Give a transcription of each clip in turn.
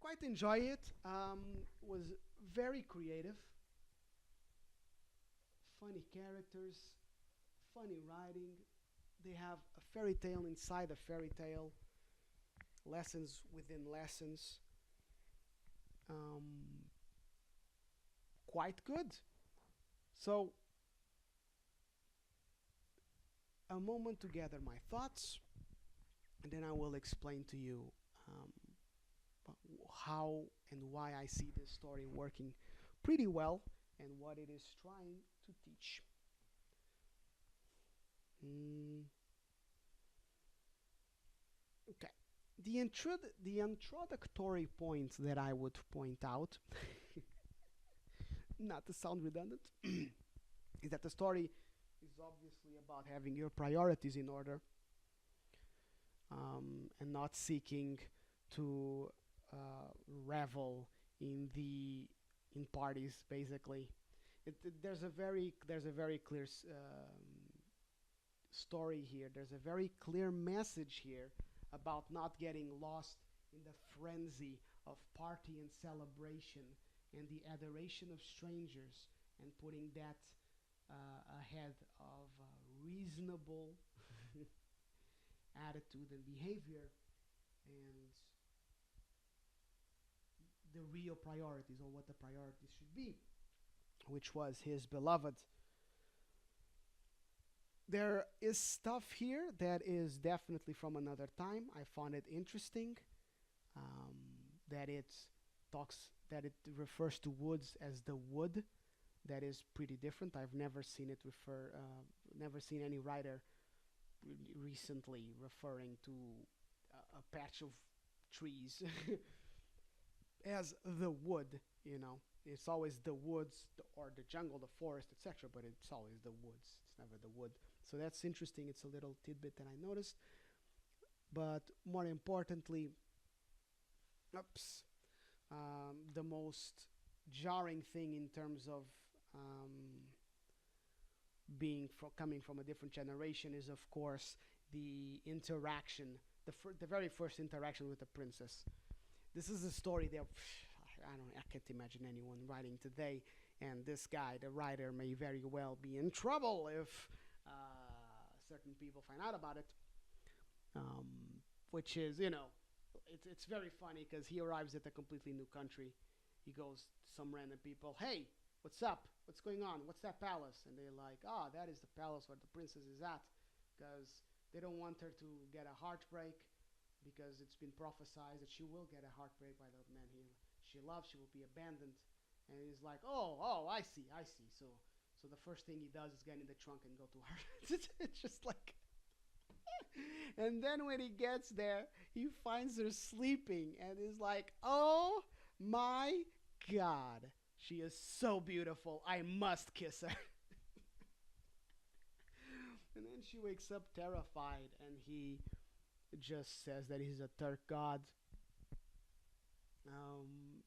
quite enjoy it. Was very creative, funny characters, funny writing. They have a fairy tale inside a fairy tale, lessons within lessons. Um, Quite good. So, a moment to gather my thoughts, and then I will explain to you um, how and why I see this story working pretty well and what it is trying to teach. Mm, okay. The introductory point that I would point out, not to sound redundant, is that the story is obviously about having your priorities in order, and not seeking to revel in parties. Basically, there's a very clear story here. There's a very clear message here about not getting lost in the frenzy of party and celebration and the adoration of strangers, and putting that ahead of reasonable attitude and behavior, and the real priorities, or what the priorities should be, which was his beloved. There is stuff here that is definitely from another time. I found it interesting, that it refers to woods as the wood. That is pretty different. I've never seen any writer recently referring to a patch of trees as the wood. It's always the woods, or the jungle, the forest, etc., but it's always the woods, it's never the wood. So that's interesting. It's a little tidbit that I noticed. But more importantly, oops, the most jarring thing in terms of coming from a different generation is, of course, the interaction, the very first interaction with the princess. This is a story that I can't imagine anyone writing today, and this guy, the writer, may very well be in trouble if certain people find out about it. Which is, it's very funny because he arrives at a completely new country. He goes to some random people, "Hey, what's up? What's going on? What's that palace?" And they're like, "Ah, that is the palace where the princess is at," because they don't want her to get a heartbreak, because it's been prophesied that she will get a heartbreak by the man she loves. She will be abandoned. And he's like, "Oh, I see." So the first thing he does is get in the trunk and go to her. It's just like, and then when he gets there, he finds her sleeping and is like, "Oh my God, she is so beautiful. I must kiss her." And then she wakes up terrified, and he just says that he's a Turk god. Um,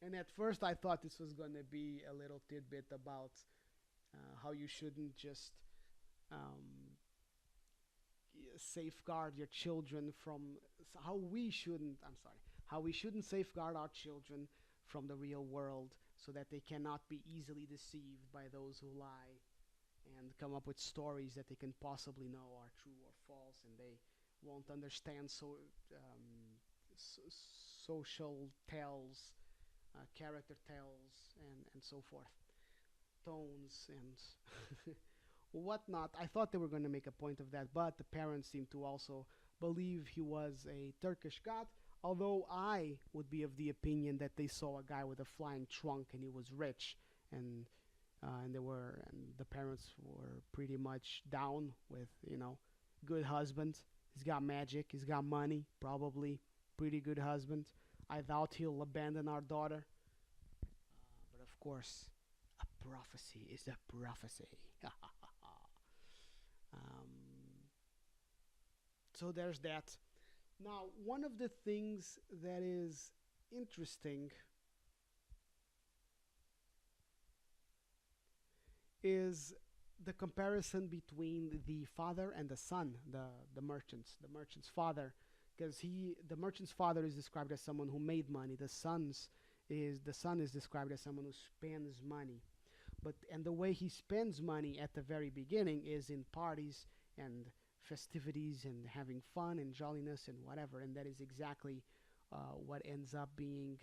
and at first, I thought this was going to be a little tidbit about how you shouldn't just um, safeguard your children from how we shouldn't. I'm sorry, how we shouldn't safeguard our children from the real world, so that they cannot be easily deceived by those who lie and come up with stories that they can possibly know are true or false, and they won't understand social tells, character tells, and so forth, tones and whatnot. I thought they were going to make a point of that, but the parents seem to also believe he was a Turkish god. Although I would be of the opinion that they saw a guy with a flying trunk and he was rich, and and the parents were pretty much down with, good husband. He's got magic. He's got money. Probably pretty good husband. I doubt he'll abandon our daughter. But of course, a prophecy is a prophecy. um, so there's that. Now, one of the things that is interesting is the comparison between the father and the son, the merchant's father, because the merchant's father is described as someone who made money. The son is described as someone who spends money. And the way he spends money at the very beginning is in parties and festivities and having fun and jolliness and whatever, and that is exactly what ends up being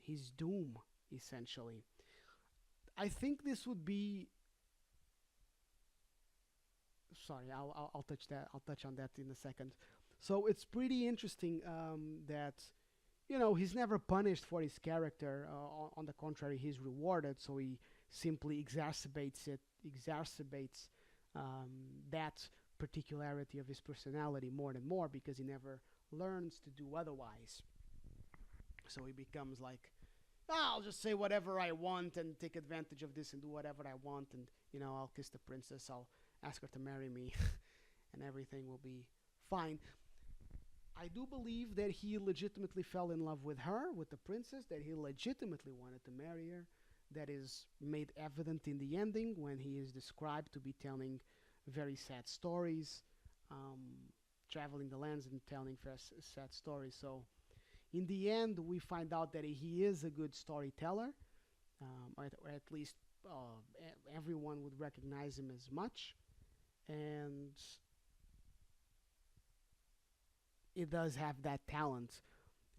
his doom, essentially. I think this would be. Sorry, I'll touch that. I'll touch on that in a second. So it's pretty interesting that he's never punished for his character. On the contrary, he's rewarded. So he simply exacerbates that particularity of his personality more and more because he never learns to do otherwise. So he becomes like, I'll just say whatever I want and take advantage of this and do whatever I want, and I'll kiss the princess, I'll ask her to marry me, and everything will be fine. I do believe that he legitimately fell in love with her, with the princess, that he legitimately wanted to marry her. That is made evident in the ending when he is described to be telling very sad stories, um, traveling the lands and telling sad stories. So, in the end, we find out that he is a good storyteller, or at least everyone would recognize him as much. And it does have that talent.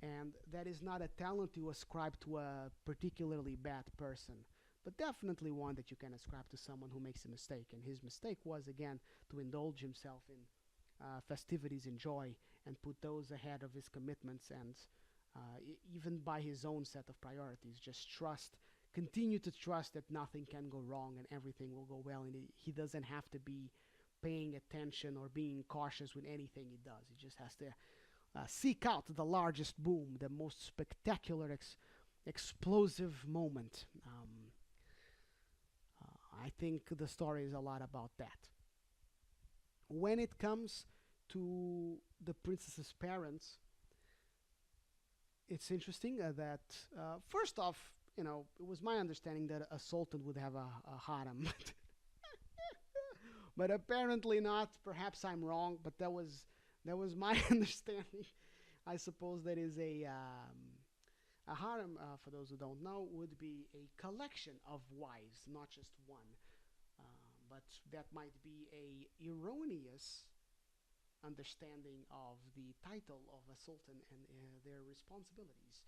And that is not a talent you ascribe to a particularly bad person, but definitely one that you can ascribe to someone who makes a mistake. And his mistake was, again, to indulge himself in festivities and joy and put those ahead of his commitments and even by his own set of priorities. Just continue to trust that nothing can go wrong and everything will go well. And he doesn't have to be paying attention or being cautious with anything he does. He just has to seek out the largest boom, the most spectacular, explosive moment. I think the story is a lot about that. When it comes to the princess's parents, it's interesting that, first off, it was my understanding that a sultan would have a harem. But apparently not. Perhaps I'm wrong, but that was my understanding. I suppose that is a harem, for those who don't know, would be a collection of wives, not just one. But that might be a erroneous understanding of the title of a sultan and their responsibilities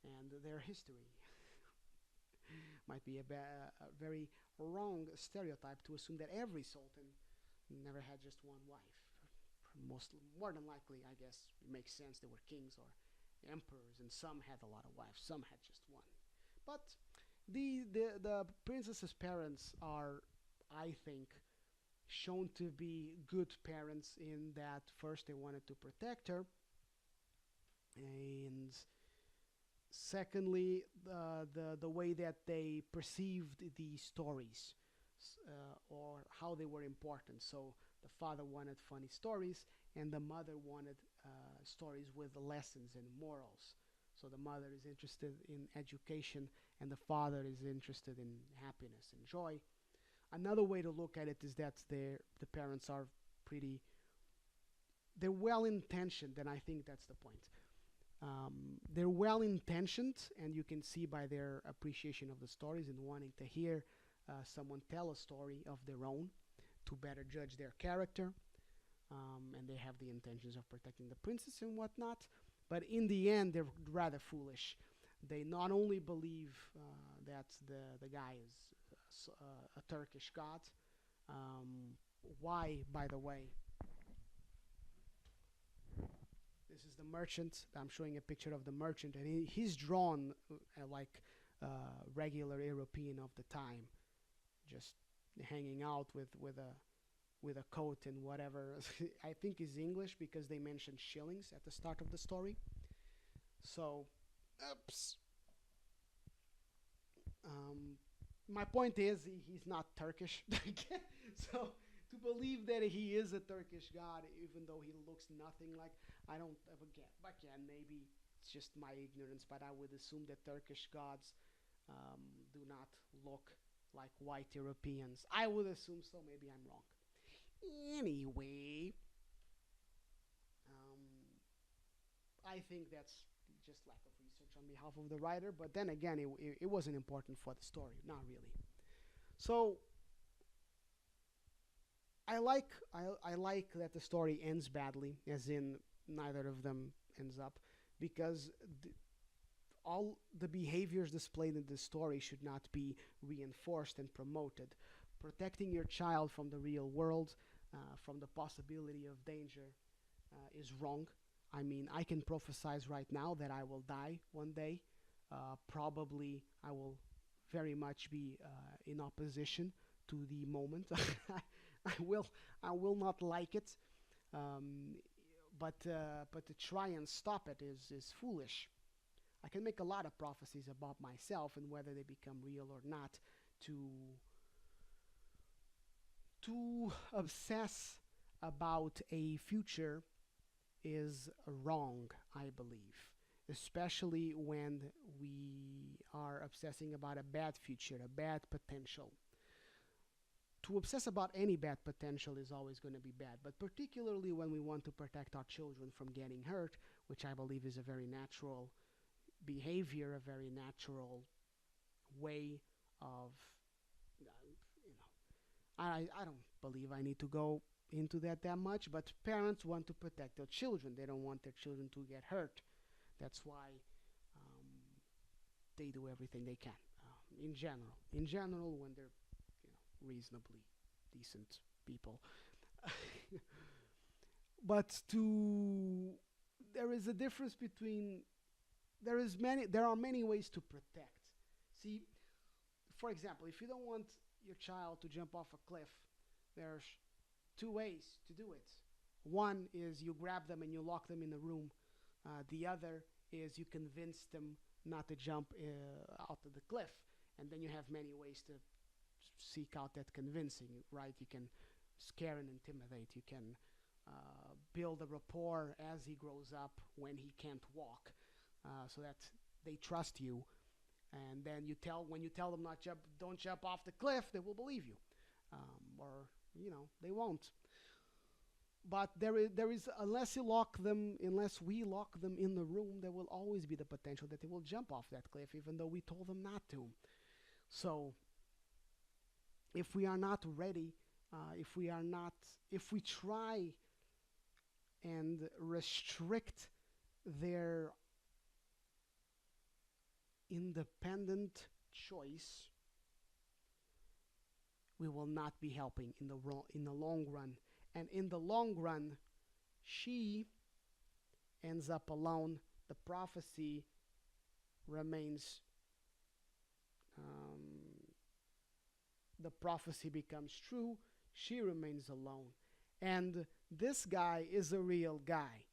and their history. Might be a very wrong stereotype to assume that every sultan never had just one wife. More than likely, I guess it makes sense. They were kings or emperors, and some had a lot of wives, some had just one. But the princess's parents are, I think, shown to be good parents in that first they wanted to protect her, and secondly, the way that they perceived the stories or how they were important. So the father wanted funny stories, and the mother wanted stories with lessons and morals. So the mother is interested in education, and the father is interested in happiness and joy. Another way to look at it is that the parents are they're well intentioned, and I think that's the point. They're well intentioned, and you can see by their appreciation of the stories and wanting to hear someone tell a story of their own to better judge their character. And they have the intentions of protecting the princess and whatnot. But in the end, they're rather foolish. They not only believe that the guy is a Turkish god. Why, by the way? This is the merchant. I'm showing a picture of the merchant, and he's drawn like regular European of the time, just hanging out with a coat and whatever. I think is English because they mentioned shillings at the start of the story. So, oops. My point is he's not Turkish. So to believe that he is a Turkish god, even though he looks nothing like, I don't ever get. Again, maybe it's just my ignorance, but I would assume that Turkish gods do not look like white Europeans. I would assume so. Maybe I'm wrong. Anyway, I think that's just lack of research on behalf of the writer. But then again, it wasn't important for the story, not really. So I like that the story ends badly, as in neither of them ends up, because all the behaviors displayed in this story should not be reinforced and promoted. Protecting your child from the real world, from the possibility of danger, is wrong. I mean, I can prophesize right now that I will die one day. Probably I will very much be in opposition to the moment. I will I will not like it, um, but to try and stop it is foolish. I can make a lot of prophecies about myself and whether they become real or not. To obsess about a future is wrong, I believe, especially when we are obsessing about a bad future, a bad potential. To obsess about any bad potential is always going to be bad, but particularly when we want to protect our children from getting hurt, which I believe is a very natural behavior, a very natural way of, I don't believe I need to go into that much, but parents want to protect their children. They don't want their children to get hurt. That's why um, they do everything they can. In general, when they're reasonably decent people. But to there is a difference between there are many ways to protect. See, for example, if you don't want your child to jump off a cliff, there's two ways to do it. One is you grab them and you lock them in a room. The other is you convince them not to jump out of the cliff. And then you have many ways to seek out that convincing, right? You can scare and intimidate. You can build a rapport as he grows up when he can't walk, so that they trust you. And then when you tell them don't jump off the cliff, they will believe you, or they won't. But there is unless we lock them in the room, there will always be the potential that they will jump off that cliff, even though we told them not to. So if we are not ready, if we try and restrict their independent choice, we will not be helping in the long run. And in the long run, she ends up alone. The prophecy remains. The prophecy becomes true. She remains alone. And this guy is a real guy.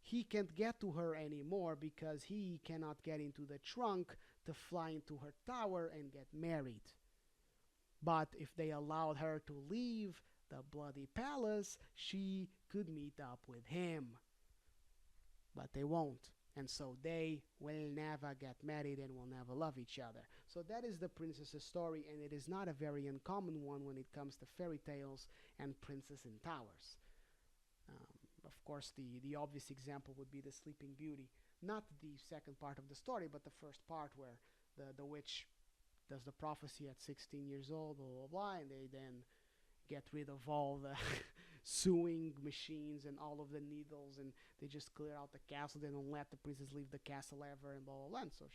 He can't get to her anymore because he cannot get into the trunk to fly into her tower and get married. But if they allowed her to leave the bloody palace, she could meet up with him. But they won't. And so they will never get married and will never love each other. So that is the princess's story, and it is not a very uncommon one when it comes to fairy tales and princess in towers. Of course, the obvious example would be the Sleeping Beauty. Not the second part of the story, but the first part where the witch does the prophecy at 16 years old, blah, blah, blah, and they then get rid of all the sewing machines and all of the needles, and they just clear out the castle. They don't let the princess leave the castle ever, and blah, blah, blah. And so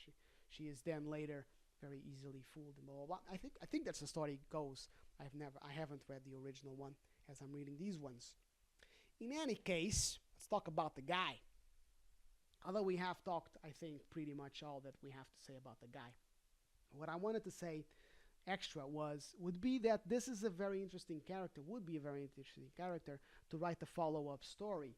she is then later very easily fooled, and blah, blah, blah. I think that's the story goes. I haven't read the original one as I'm reading these ones. In any case, let's talk about the guy. Although we have talked, I think, pretty much all that we have to say about the guy. What I wanted to say extra would be that this is a very interesting character, would be a very interesting character to write a follow-up story.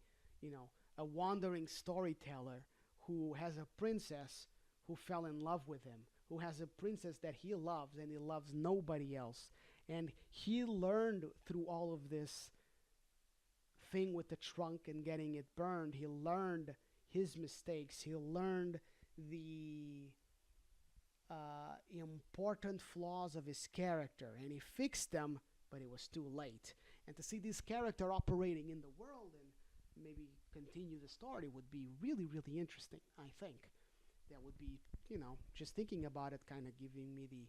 A wandering storyteller who has a princess who fell in love with him, who has a princess that he loves and he loves nobody else. And he learned through all of this thing with the trunk and getting it burned, he learned his mistakes, he learned the important flaws of his character, and he fixed them, but it was too late. And to see this character operating in the world and maybe continue the story would be really, really interesting, I think. That would be, just thinking about it kind of giving me the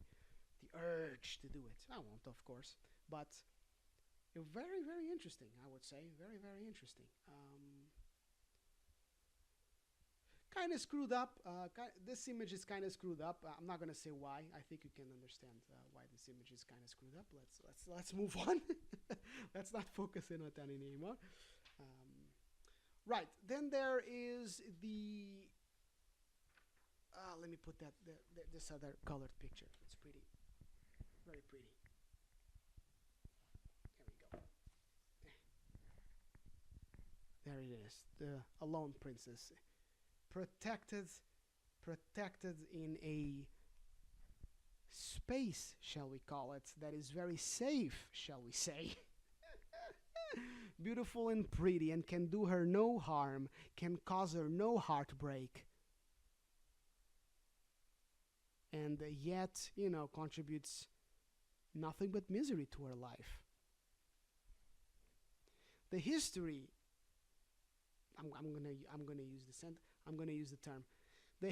urge to do it. I won't, of course, but very, very interesting, I would say. Very, very interesting. Kind of screwed up. This image is kind of screwed up. I'm not gonna say why. I think you can understand why this image is kind of screwed up. Let's move on. Let's not focus in on that anymore. Um, right. Then there is the. Let me put this other colored picture. It's pretty, very pretty. There we go. There it is. The alone princess, protected in a space, shall we call it, that is very safe, shall we say. Beautiful and pretty, and can do her no harm, can cause her no heartbreak, and yet, contributes nothing but misery to her life. The history, I'm gonna use I'm gonna use the term. The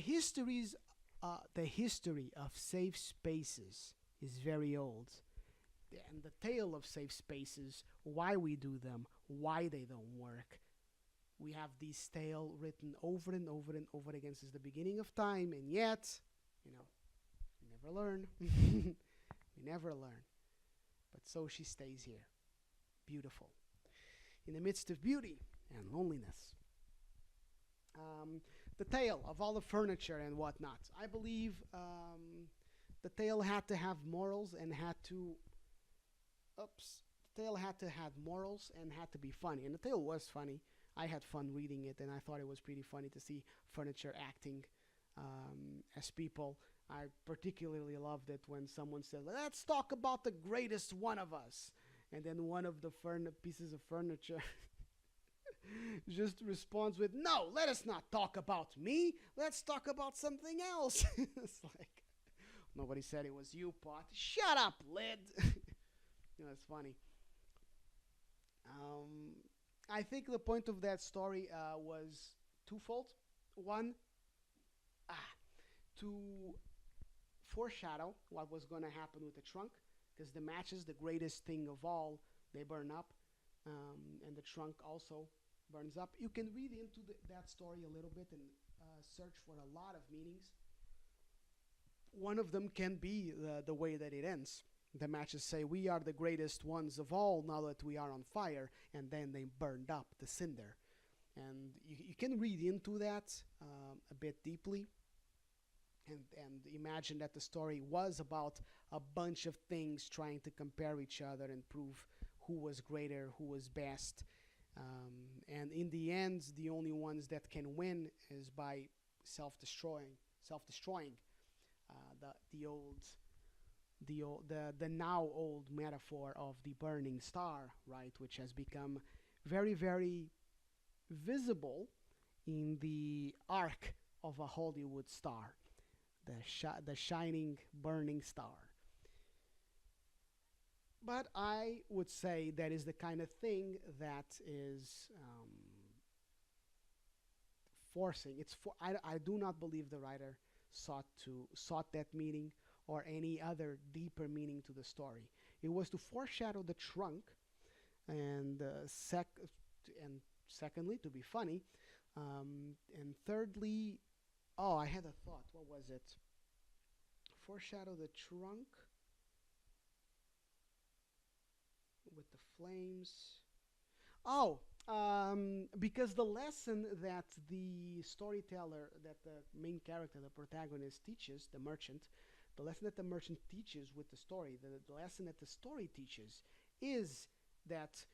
the history of safe spaces is very old, and the tale of safe spaces, why we do them, why they don't work. We have this tale written over and over and over again since the beginning of time, and yet, we never learn. We never learn. But so she stays here, beautiful, in the midst of beauty and loneliness. The tale of all the furniture and whatnot. I believe the tale had to have morals and had to. The tale had to have morals and had to be funny. And the tale was funny. I had fun reading it, and I thought it was pretty funny to see furniture acting as people. I particularly loved it when someone said, "Let's talk about the greatest one of us," and then one of the pieces of furniture just responds with, "No, let us not talk about me. Let's talk about something else." It's like, nobody said it was you, Pot. Shut up, lid. It's funny. I think the point of that story was twofold. One, to foreshadow what was going to happen with the trunk, because the matches, the greatest thing of all, they burn up, and the trunk also burns up. You can read into that story a little bit and search for a lot of meanings. One of them can be the way that it ends. The matches say, "We are the greatest ones of all now that we are on fire," and then they burned up the cinder. And you can read into that a bit deeply and imagine that the story was about a bunch of things trying to compare each other and prove who was greater, who was best. And in the end, the only ones that can win is by self-destroying. The now old metaphor of the burning star, right, which has become very, very visible in the arc of a Hollywood star, the shining, burning star. But I would say that is the kind of thing that is forcing. I do not believe the writer sought that meaning or any other deeper meaning to the story. It was to foreshadow the trunk, and secondly, to be funny, and thirdly, I had a thought. What was it? Foreshadow the trunk with the flames. Because the lesson that the storyteller, that the main character, the protagonist teaches, the merchant, the lesson that the merchant teaches with the story, the lesson that the story teaches is that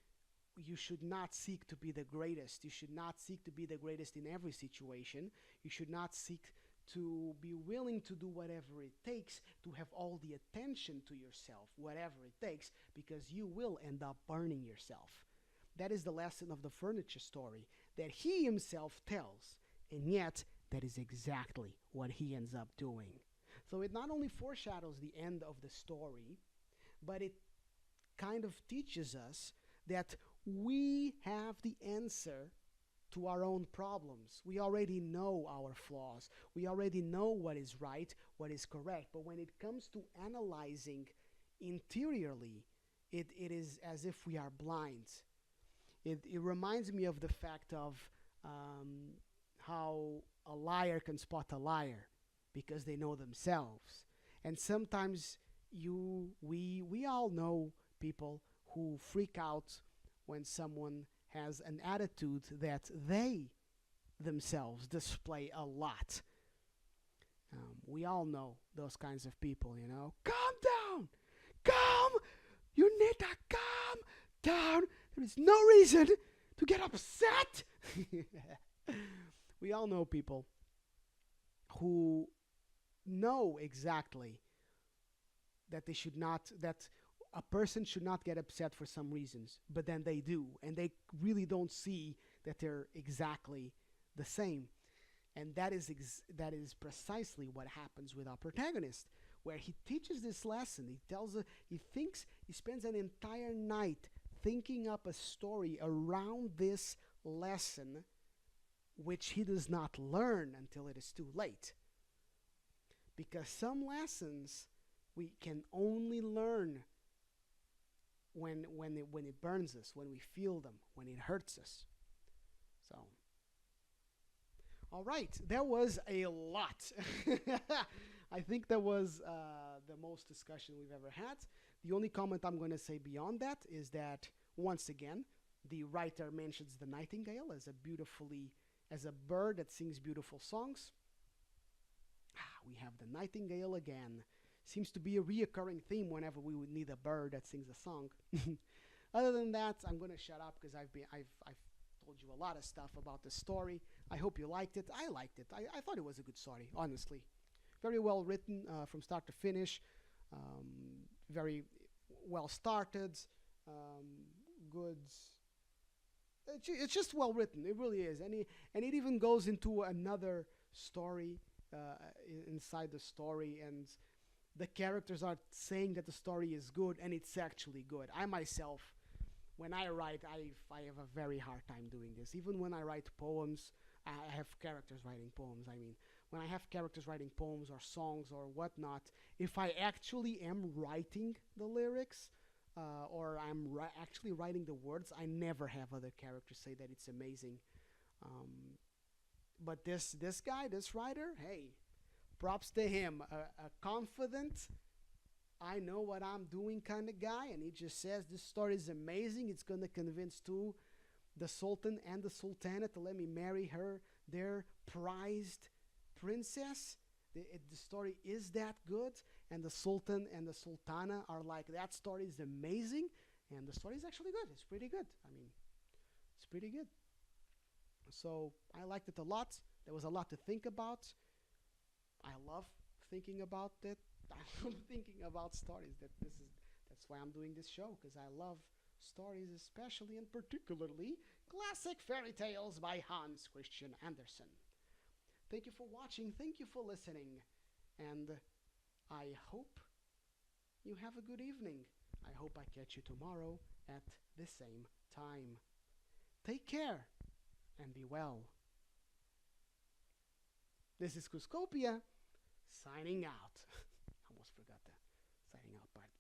you should not seek to be the greatest. You should not seek to be the greatest in every situation. You should not seek to be willing to do whatever it takes to have all the attention to yourself, whatever it takes, because you will end up burning yourself. That is the lesson of the furniture story that he himself tells, and yet that is exactly what he ends up doing. So it not only foreshadows the end of the story, but it kind of teaches us that we have the answer to our own problems. We already know our flaws. We already know what is right, what is correct. But when it comes to analyzing interiorly, it is as if we are blind. It reminds me of the fact of um, how a liar can spot a liar because they know themselves. And sometimes we all know people who freak out when someone has an attitude that they themselves display a lot. We all know those kinds of people, you know. Calm down! Calm! You need to calm down! There is no reason to get upset! We all know people who know exactly that they should not, that a person should not get upset for some reasons, but then they do, and they really don't see that they're exactly the same. And that is precisely what happens with our protagonist, where he teaches this lesson. He spends an entire night thinking up a story around this lesson, which he does not learn until it is too late. Because some lessons we can only learn when it burns us, when we feel them, when it hurts us. So, all right, that was a lot. I think that was the most discussion we've ever had. The only comment I'm going to say beyond that is that once again, the writer mentions the nightingale as a bird that sings beautiful songs. We have the nightingale again. Seems to be a reoccurring theme whenever we would need a bird that sings a song. Other than that, I'm going to shut up because I've told you a lot of stuff about the story. I hope you liked it. I liked it. I thought it was a good story, honestly. Very well written from start to finish. Very well started. Good. It's just well written. It really is, and it even goes into another story inside the story, and the characters are saying that the story is good, and it's actually good. I myself, when I write, I have a very hard time doing this. Even when I write poems, I have characters writing poems. I mean, when I have characters writing poems or songs or whatnot, if I actually am writing the lyrics, or I'm actually writing the words, I never have other characters say that it's amazing. But this guy, this writer, hey, props to him. A confident, I know what I'm doing kind of guy, and he just says this story is amazing. It's going to convince too the Sultan and the Sultana to let me marry her, their prized princess. The story is that good, and the Sultan and the Sultana are like, that story is amazing, and the story is actually good. It's pretty good. I mean, it's pretty good. So I liked it a lot. There was a lot to think about. I love thinking about it. I love thinking about stories. That's why I'm doing this show, because I love stories, especially and particularly classic fairy tales by Hans Christian Andersen. Thank you for watching. Thank you for listening. And I hope you have a good evening. I hope I catch you tomorrow at the same time. Take care and be well. This is Cuscopia signing out. Almost forgot the signing out part.